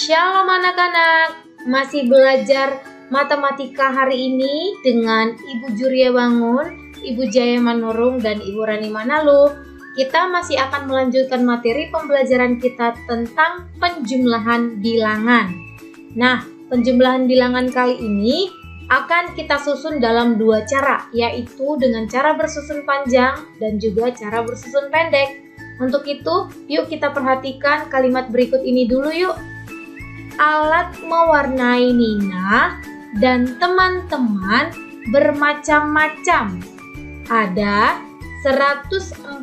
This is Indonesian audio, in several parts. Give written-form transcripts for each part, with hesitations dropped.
Shalom anak-anak, masih belajar matematika hari ini dengan Ibu Juria Bangun, Ibu Jaya Manurung, dan Ibu Rani Manalu. Kita masih akan melanjutkan materi pembelajaran kita tentang penjumlahan bilangan. Nah, penjumlahan bilangan kali ini akan kita susun dalam dua cara, yaitu dengan cara bersusun panjang dan juga cara bersusun pendek. Untuk itu, yuk kita perhatikan kalimat berikut ini dulu yuk. Alat mewarnai Nina dan teman-teman bermacam-macam. Ada 146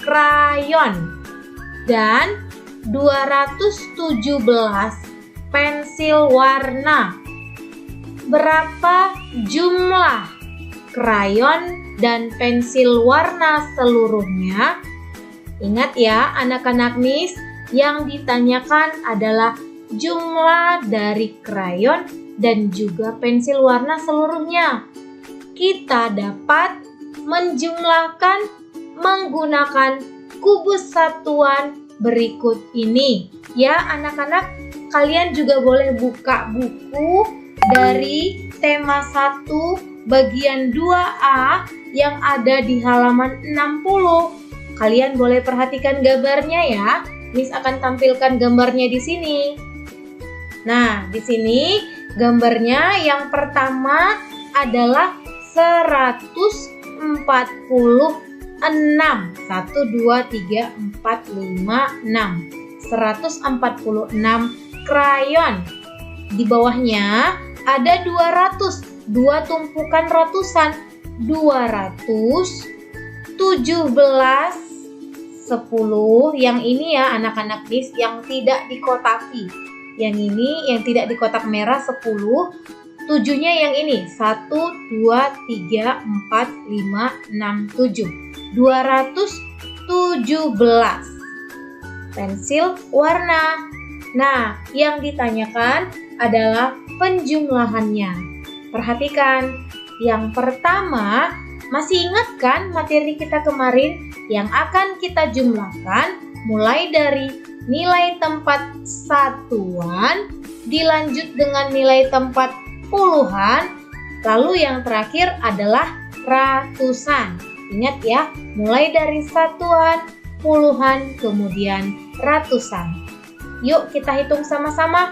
krayon dan 217 pensil warna. Berapa jumlah krayon dan pensil warna seluruhnya? Ingat ya anak-anak Miss, yang ditanyakan adalah jumlah dari krayon dan juga pensil warna seluruhnya. Kita dapat menjumlahkan menggunakan kubus satuan berikut ini. Ya anak-anak, kalian juga boleh buka buku dari tema 1 bagian 2A yang ada di halaman 60. Kalian boleh perhatikan gambarnya ya. Miss akan tampilkan gambarnya di sini. Nah, di sini gambarnya yang pertama adalah 146. 1, 2, 3, 4, 5, 6. 146 krayon. Di bawahnya ada 200, dua tumpukan ratusan. 217 10, yang ini ya anak-anak Miss yang tidak dikotaki. Yang ini yang tidak dikotak merah 10. 7-nya yang ini 1, 2, 3, 4, 5, 6, 7. 217 pensil warna. Nah, yang ditanyakan adalah penjumlahannya. Perhatikan, yang pertama, masih ingat kan materi kita kemarin? Yang akan kita jumlahkan mulai dari nilai tempat satuan, dilanjut dengan nilai tempat puluhan, lalu yang terakhir adalah ratusan. Ingat ya, mulai dari satuan, puluhan, kemudian ratusan. Yuk kita hitung sama-sama.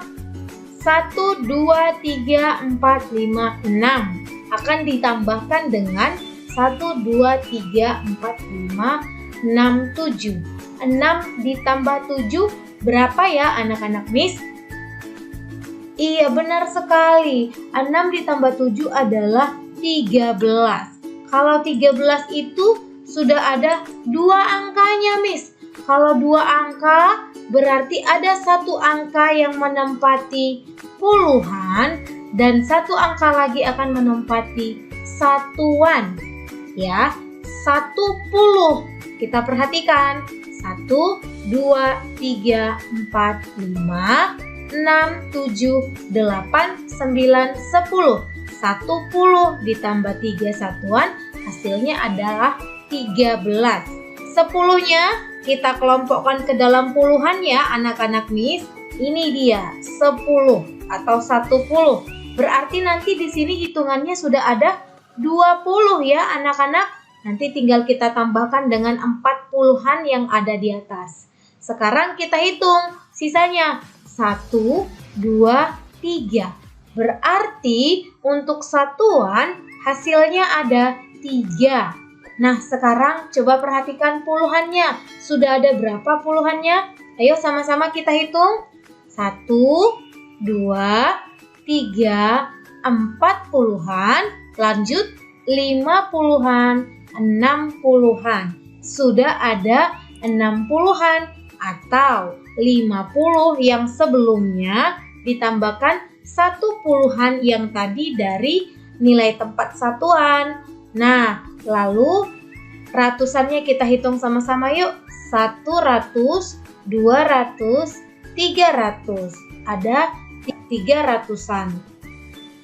1, 2, 3, 4, 5, 6 akan ditambahkan dengan 1, 2, 3, 4, 5, 6, 7. 6 ditambah 7 berapa ya anak-anak Miss? Iya benar sekali, 6 ditambah 7 adalah 13. Kalau 13 itu sudah ada 2 angkanya Miss. Kalau 2 angka berarti ada 1 angka yang menempati puluhan dan 1 angka lagi akan menempati satuan. Ya, 10. Kita perhatikan. 1, 2, 3, 4, 5, 6, 7, 8, 9, 10. 10 ditambah 3 satuan, hasilnya adalah 13. 10-nya kita kelompokkan ke dalam puluhan ya anak-anak Miss. Ini dia 10 atau 10. Berarti nanti di sini hitungannya sudah ada 20 ya anak-anak. Nanti tinggal kita tambahkan dengan 40-an yang ada di atas. Sekarang kita hitung sisanya 1, 2, 3. Berarti untuk satuan hasilnya ada 3. Nah sekarang coba perhatikan puluhannya. Sudah ada berapa puluhannya? Ayo sama-sama kita hitung. 1, 2, 3, 4 puluhan. Lanjut 5 puluhan, 6 puluhan. Sudah ada 6 puluhan atau 50 yang sebelumnya ditambahkan 1 puluhan yang tadi dari nilai tempat satuan. Nah, lalu ratusannya kita hitung sama-sama yuk. 100, 200, 300. Ada 300-an.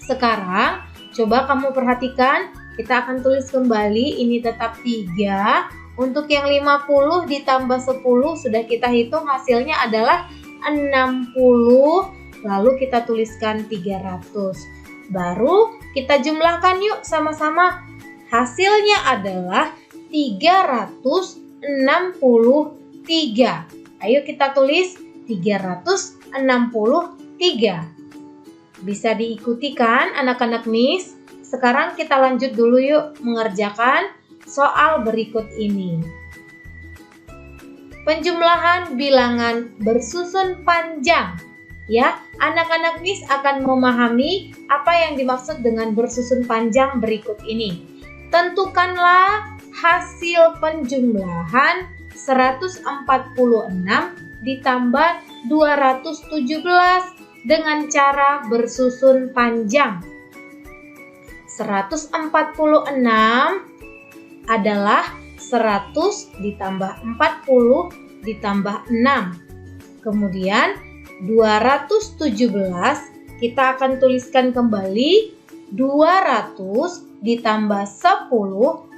Sekarang coba kamu perhatikan, kita akan tulis kembali, ini tetap 3. Untuk yang 50 ditambah 10 sudah kita hitung hasilnya adalah lalu kita tuliskan 300. Baru kita jumlahkan yuk sama-sama. Hasilnya adalah 363. Ayo kita tulis 363. Bisa diikuti kan anak-anak Miss? Sekarang kita lanjut dulu yuk mengerjakan soal berikut ini. Penjumlahan bilangan bersusun panjang. Ya, anak-anak Miss akan memahami apa yang dimaksud dengan bersusun panjang berikut ini. Tentukanlah hasil penjumlahan 146 ditambah 217 dengan cara bersusun panjang. 146 adalah 100 ditambah 40 ditambah 6. Kemudian 217 kita akan tuliskan kembali 200 ditambah 10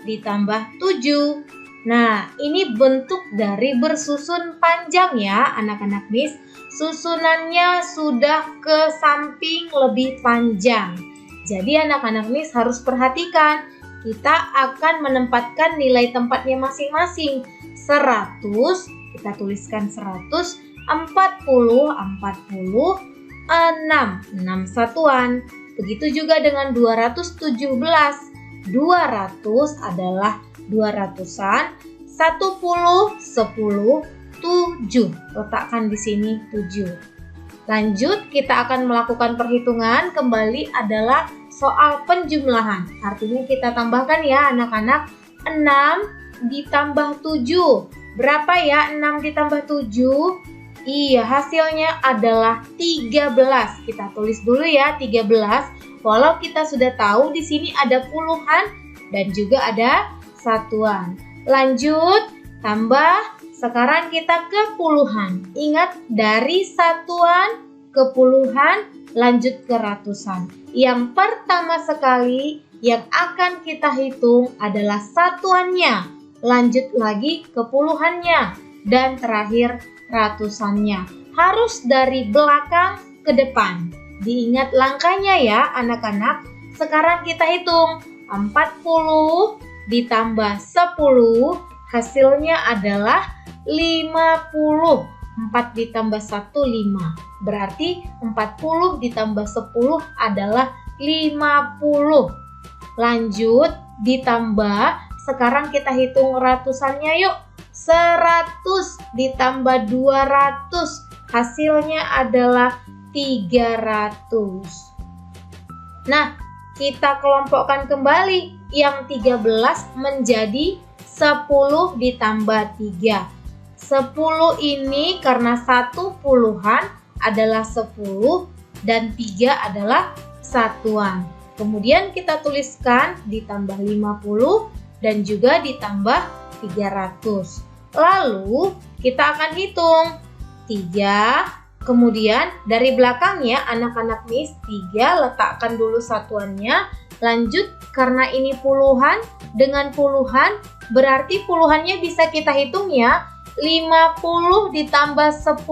ditambah 7. Nah, ini bentuk dari bersusun panjang ya anak-anak Miss. Susunannya sudah ke samping lebih panjang. Jadi anak-anak Miss harus perhatikan. Kita akan menempatkan nilai tempatnya masing-masing. 100, kita tuliskan 100, 40, 6 satuan. Begitu juga dengan 217. 200 adalah 200-an, 10, 7. Letakkan di sini 7. Lanjut, kita akan melakukan perhitungan. Kembali adalah soal penjumlahan. Artinya kita tambahkan ya anak-anak. 6 ditambah 7. Berapa ya 6 ditambah 7? Iya, hasilnya adalah 13. Kita tulis dulu ya 13. Walau kita sudah tahu di sini ada puluhan dan juga ada satuan. Lanjut, tambah. Sekarang kita ke puluhan. Ingat, dari satuan ke puluhan, lanjut ke ratusan. Yang pertama sekali yang akan kita hitung adalah satuannya. Lanjut lagi ke puluhannya. Dan terakhir ratusannya. Harus dari belakang ke depan. Diingat langkahnya ya anak-anak. Sekarang kita hitung. 40 ditambah 10 hasilnya adalah 50. 4 ditambah 1, 5. Berarti 40 ditambah 10 adalah 50. Lanjut, ditambah. Sekarang kita hitung ratusannya yuk. 100 ditambah 200. Hasilnya adalah 300. Nah, kita kelompokkan kembali. Yang 13 menjadi 10 ditambah 3. 10 ini karena 1 puluhan adalah 10 dan 3 adalah satuan. Kemudian kita tuliskan ditambah 50 dan juga ditambah 300. Lalu kita akan hitung 3. Kemudian dari belakangnya anak-anak Miss 3 letakkan dulu satuannya. Lanjut, karena ini puluhan dengan puluhan berarti puluhannya bisa kita hitung ya. 50 ditambah 10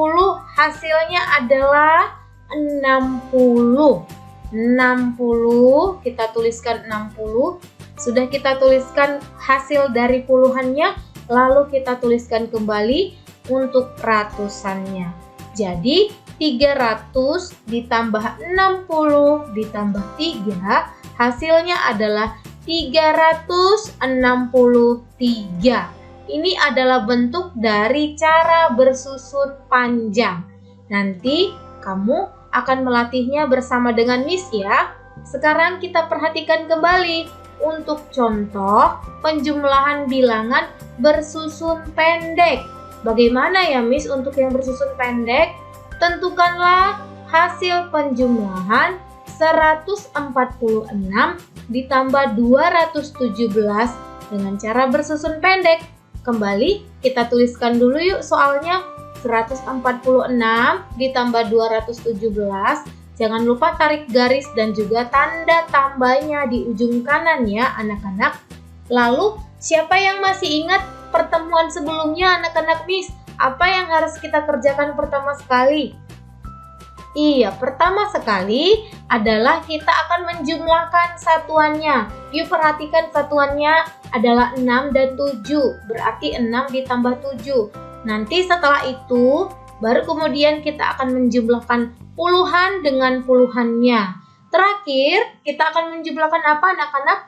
hasilnya adalah 60. 60, kita tuliskan 60. Sudah kita tuliskan hasil dari puluhannya, lalu kita tuliskan kembali untuk ratusannya. Jadi 300 ditambah 60 ditambah 3 hasilnya adalah 363. Ini adalah bentuk dari cara bersusun panjang. Nanti kamu akan melatihnya bersama dengan Miss ya. Sekarang kita perhatikan kembali untuk contoh penjumlahan bilangan bersusun pendek. Bagaimana ya Miss untuk yang bersusun pendek? Tentukanlah hasil penjumlahan 146 ditambah 217 dengan cara bersusun pendek. Kembali kita tuliskan dulu yuk soalnya. 146 ditambah 217. Jangan lupa tarik garis dan juga tanda tambahnya di ujung kanan ya anak-anak. Lalu siapa yang masih ingat pertemuan sebelumnya anak-anak Miss? Apa yang harus kita kerjakan pertama sekali? Iya, pertama sekali adalah kita akan menjumlahkan satuannya. Yuk perhatikan satuannya adalah 6 dan 7. Berarti 6 ditambah 7. Nanti setelah itu, baru kemudian kita akan menjumlahkan puluhan dengan puluhannya. Terakhir, kita akan menjumlahkan apa anak-anak?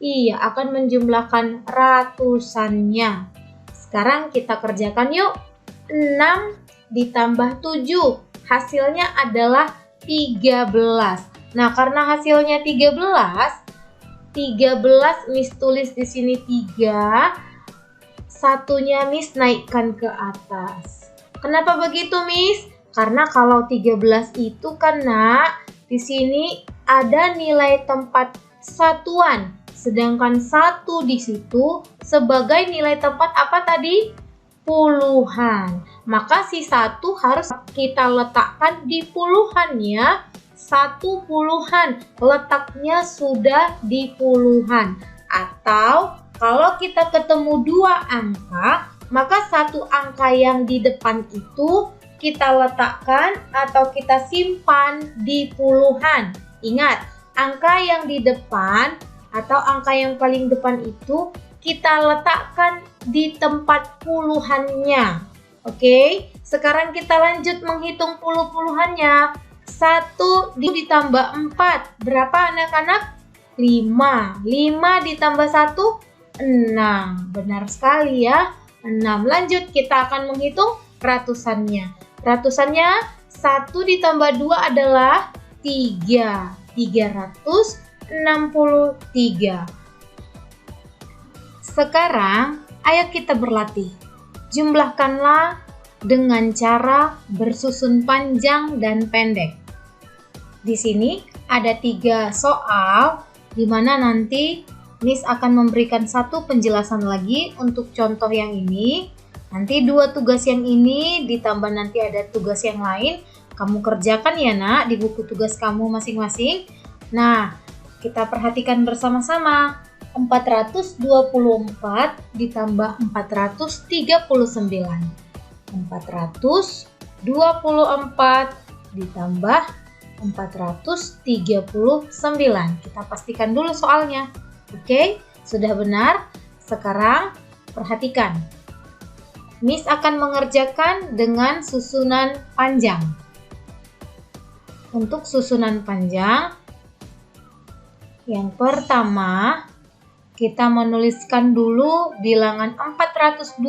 Iya, akan menjumlahkan ratusannya. Sekarang kita kerjakan yuk. 6 ditambah 7. Hasilnya adalah 13. Nah, karena hasilnya 13 Miss tulis di sini 3. Satunya Miss naikkan ke atas. Kenapa begitu, Miss? Karena kalau 13 itu kan, Nak, di sini ada nilai tempat satuan, sedangkan 1 di situ sebagai nilai tempat apa tadi? Puluhan. Maka si 1 harus kita letakkan di puluhan ya. 1 puluhan, letaknya sudah di puluhan. Atau kalau kita ketemu 2 angka, maka 1 angka yang di depan itu kita letakkan atau kita simpan di puluhan. Ingat, angka yang di depan atau angka yang paling depan itu kita letakkan di tempat puluhannya. Oke, sekarang kita lanjut menghitung puluhannya. 1 ditambah 4. Berapa anak-anak? 5. 5 ditambah 1? 6. Benar sekali ya. 6. Lanjut, kita akan menghitung ratusannya. Ratusannya 1 ditambah 2 adalah 3. 363. Sekarang, ayo kita berlatih. Jumlahkanlah dengan cara bersusun panjang dan pendek. Di sini ada 3 soal, di mana nanti Miss akan memberikan satu penjelasan lagi untuk contoh yang ini. Nanti 2 tugas yang ini ditambah nanti ada tugas yang lain. Kamu kerjakan ya nak di buku tugas kamu masing-masing. Nah, kita perhatikan bersama-sama. 424 ditambah 439. 424 ditambah 439. Kita pastikan dulu soalnya. Oke, sudah benar. Sekarang perhatikan. Miss akan mengerjakan dengan susunan panjang. Untuk susunan panjang, yang pertama kita menuliskan dulu bilangan 424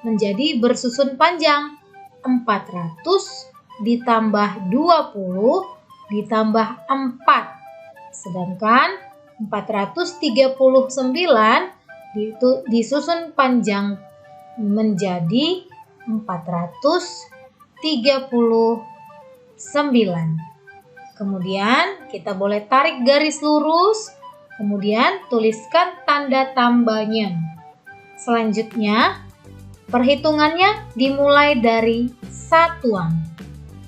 menjadi bersusun panjang. 400 ditambah 20 ditambah 4. Sedangkan 439 disusun panjang menjadi 439. Kemudian kita boleh tarik garis lurus, kemudian tuliskan tanda tambahnya. Selanjutnya, perhitungannya dimulai dari satuan.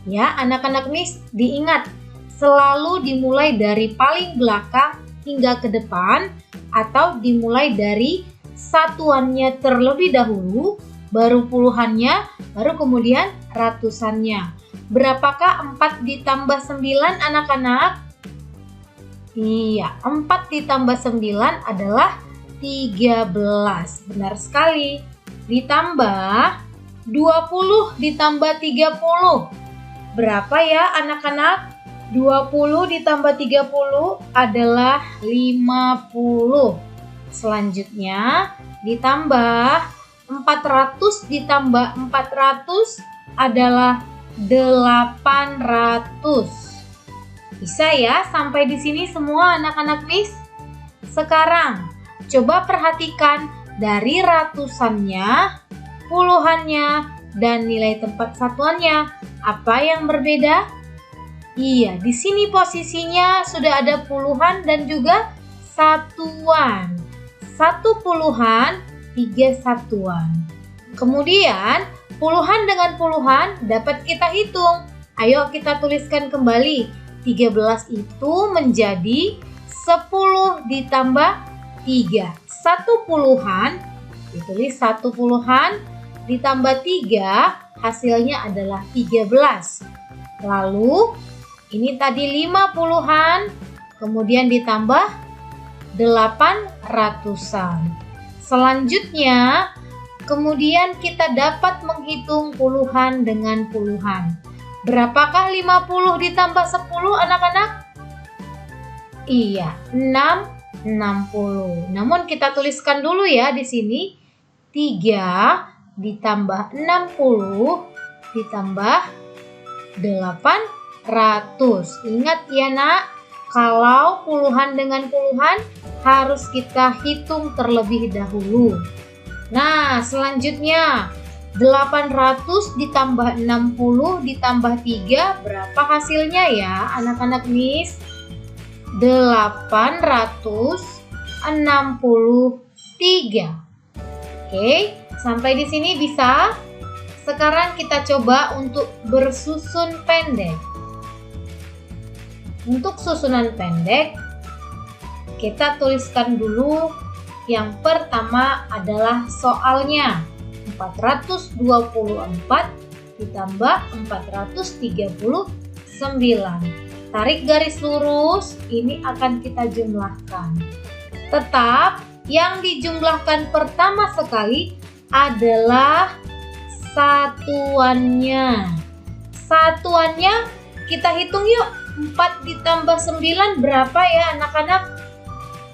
Ya, anak-anak Miss diingat, selalu dimulai dari paling belakang hingga ke depan atau dimulai dari satuannya terlebih dahulu, baru puluhannya, baru kemudian ratusannya. Berapakah 4 ditambah 9 anak-anak? Iya, 4 ditambah 9 adalah 13. Benar sekali. Ditambah 20 ditambah 30. Berapa ya anak-anak? 20 ditambah 30 adalah 50. Selanjutnya ditambah 400 ditambah 400 adalah 800. Bisa ya sampai di sini semua anak-anak Miss? Sekarang coba perhatikan dari ratusannya, puluhannya, dan nilai tempat satuannya. Apa yang berbeda? Iya, di sini posisinya sudah ada puluhan dan juga satuan. 1 puluhan, 3 satuan. Kemudian, puluhan dengan puluhan dapat kita hitung. Ayo kita tuliskan kembali. 13 itu menjadi 10 ditambah 3. 1 puluhan, ditulis 1 puluhan, ditambah 3 hasilnya adalah 13. Lalu ini tadi 50-an, kemudian ditambah 800-an. Selanjutnya, kemudian kita dapat menghitung puluhan dengan puluhan. Berapakah 50 ditambah 10 anak-anak? Iya, 60. Namun kita tuliskan dulu ya di sini 3 ditambah 60 ditambah 800. Ingat ya nak, kalau puluhan dengan puluhan harus kita hitung terlebih dahulu. Nah, selanjutnya 800 ditambah 60 ditambah 3 berapa hasilnya ya anak-anak Miss? 863. Oke, sampai di sini bisa? Sekarang kita coba untuk bersusun pendek. Untuk susunan pendek, kita tuliskan dulu yang pertama adalah soalnya. 424 ditambah 439. Tarik garis lurus, ini akan kita jumlahkan. Tetap yang dijumlahkan pertama sekali adalah satuannya. Satuannya kita hitung yuk. 4 ditambah 9 berapa ya anak-anak?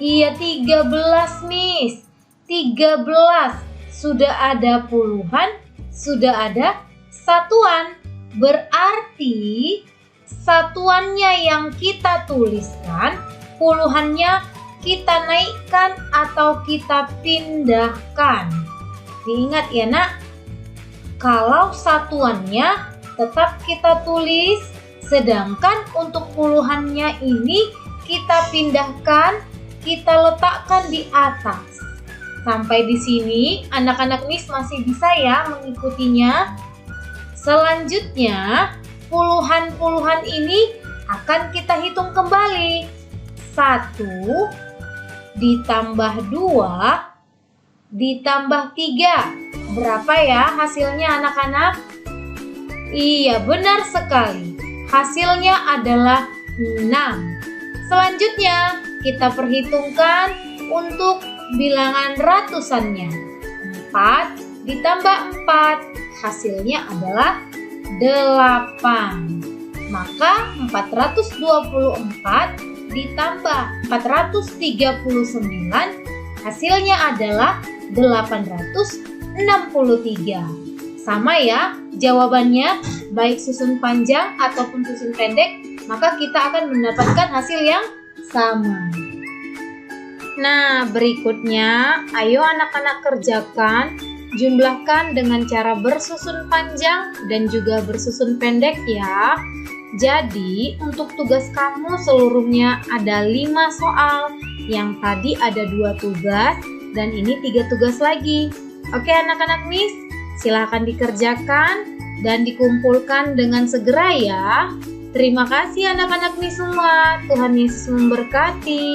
Iya 13 Miss. 13. Sudah ada puluhan, sudah ada satuan. Berarti satuannya yang kita tuliskan, puluhannya kita naikkan atau kita pindahkan. Diingat ya nak, kalau satuannya tetap kita tulis, sedangkan untuk puluhannya ini kita pindahkan, kita letakkan di atas. Sampai di sini anak-anak Miss masih bisa ya mengikutinya. Selanjutnya puluhan-puluhan ini akan kita hitung kembali. 1 ditambah 2 ditambah 3. Berapa ya hasilnya anak-anak? Iya benar sekali. Hasilnya adalah 6. Selanjutnya kita perhitungkan untuk bilangan ratusannya. 4 ditambah 4 hasilnya adalah 8. Maka 424 ditambah 439 hasilnya adalah 863. Sama ya jawabannya, baik susun panjang ataupun susun pendek, maka kita akan mendapatkan hasil yang sama. Nah, berikutnya ayo anak-anak kerjakan, jumlahkan dengan cara bersusun panjang dan juga bersusun pendek ya. Jadi untuk tugas kamu seluruhnya ada 5 soal. Yang tadi ada 2 tugas dan ini 3 tugas lagi. Oke anak-anak Miss, silahkan dikerjakan dan dikumpulkan dengan segera ya. Terima kasih anak-anak Miss semua. Tuhan Yesus memberkati.